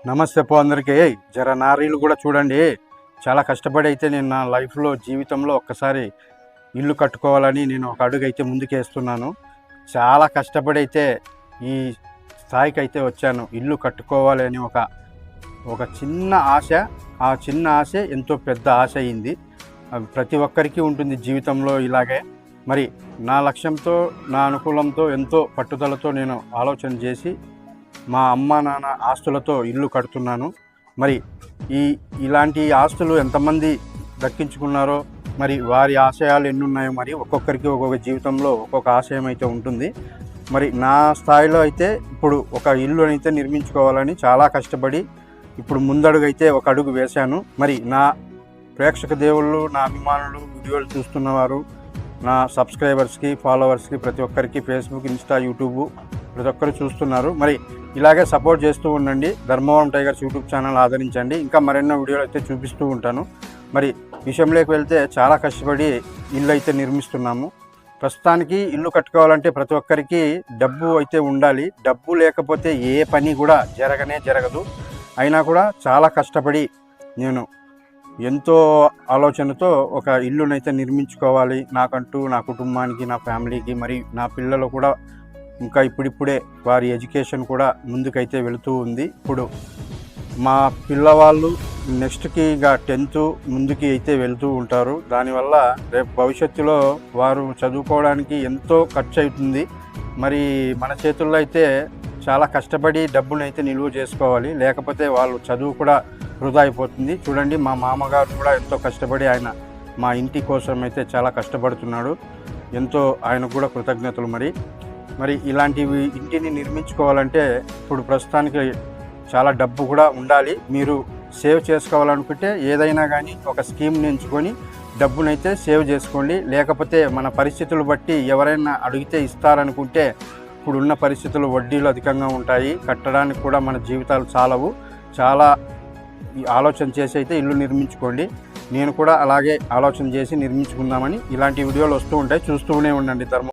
నమస్తే పో అందరికీ. జర నా రీలు కూడా చూడండి. చాలా కష్టపడి అయితే నేను నా లైఫ్లో జీవితంలో ఒక్కసారి ఇల్లు కట్టుకోవాలని నేను ఒక అడుగు అయితే ముందుకేస్తున్నాను. చాలా కష్టపడి అయితే ఈ స్థాయికి అయితే వచ్చాను. ఇల్లు కట్టుకోవాలి అని ఒక చిన్న ఆశ. ఆ చిన్న ఆశ ఎంతో పెద్ద ఆశ అయింది. ప్రతి ఒక్కరికి ఉంటుంది జీవితంలో ఇలాగే. మరి నా లక్ష్యంతో, నా అనుకూలంతో, ఎంతో పట్టుదలతో నేను ఆలోచన చేసి మా అమ్మ నాన్న ఆస్తులతో ఇల్లు కడుతున్నాను. మరి ఇలాంటి ఆస్తులు ఎంతమంది దక్కించుకున్నారో, మరి వారి ఆశయాలు ఎన్నున్నాయో, మరి ఒక్కొక్కరికి ఒక్కొక్క జీవితంలో ఒక్కొక్క ఆశయం అయితే ఉంటుంది. మరి నా స్థాయిలో అయితే ఇప్పుడు ఒక ఇల్లు అయితే నిర్మించుకోవాలని చాలా కష్టపడి ఇప్పుడు ముందడుగు అయితే ఒక అడుగు వేశాను. మరి నా ప్రేక్షక దేవుళ్ళు, నా అభిమానులు, వీడియోలు చూస్తున్నవారు, నా సబ్స్క్రైబర్స్కి, ఫాలోవర్స్కి, ప్రతి ఒక్కరికి ఫేస్బుక్, ఇన్స్టా, యూట్యూబ్ ప్రతి ఒక్కరు చూస్తున్నారు. మరి ఇలాగే సపోర్ట్ చేస్తూ ఉండండి. ధర్మవరం టైగర్స్ యూట్యూబ్ ఛానల్ ఆదరించండి. ఇంకా మరెన్నో వీడియోలు అయితే చూపిస్తూ ఉంటాను. మరి విషయంలోకి వెళ్తే చాలా కష్టపడి ఇల్లు అయితే నిర్మిస్తున్నాము. ప్రస్తుతానికి ఇల్లు కట్టుకోవాలంటే ప్రతి ఒక్కరికి డబ్బు అయితే ఉండాలి. డబ్బు లేకపోతే ఏ పని కూడా జరగదు. అయినా కూడా చాలా కష్టపడి నేను ఎంతో ఆలోచనతో ఒక ఇల్లునైతే నిర్మించుకోవాలి. నాకంటూ, నా కుటుంబానికి, నా ఫ్యామిలీకి, మరి నా పిల్లలు కూడా ఇంకా ఇప్పుడిప్పుడే వారి ఎడ్యుకేషన్ కూడా ముందుకైతే వెళుతూ ఉంది. ఇప్పుడు మా పిల్లవాళ్ళు నెక్స్ట్కి ఇక 10th ముందుకి అయితే వెళ్తూ ఉంటారు. దానివల్ల రేపు భవిష్యత్తులో వారు చదువుకోవడానికి ఎంతో ఖర్చు అవుతుంది. మరి మన చేతుల్లో అయితే చాలా కష్టపడి డబ్బునైతే నిలువ చేసుకోవాలి. లేకపోతే వాళ్ళు చదువు కూడా వృధా అయిపోతుంది. చూడండి, మా మామగారు కూడా ఎంతో కష్టపడి ఆయన మా ఇంటి కోసం అయితే చాలా కష్టపడుతున్నాడు. ఎంతో ఆయనకు కూడా కృతజ్ఞతలు. మరి ఇలాంటివి ఇంటిని నిర్మించుకోవాలంటే ఇప్పుడు ప్రస్తుతానికి చాలా డబ్బు కూడా ఉండాలి. మీరు సేవ్ చేసుకోవాలనుకుంటే ఏదైనా కానీ ఒక స్కీమ్ని ఎంచుకొని డబ్బునైతే సేవ్ చేసుకోండి. లేకపోతే మన పరిస్థితులు బట్టి ఎవరైనా అడిగితే ఇస్తారనుకుంటే ఇప్పుడున్న పరిస్థితులు వడ్డీలు అధికంగా ఉంటాయి. కట్టడానికి కూడా మన జీవితాలు చాలవు. చాలా ఆలోచన చేసి అయితే ఇల్లు నిర్మించుకోండి. నేను కూడా అలాగే ఆలోచన చేసి నిర్మించుకుందామని ఇలాంటి వీడియోలు వస్తూ ఉంటాయి. చూస్తూనే ఉండండి.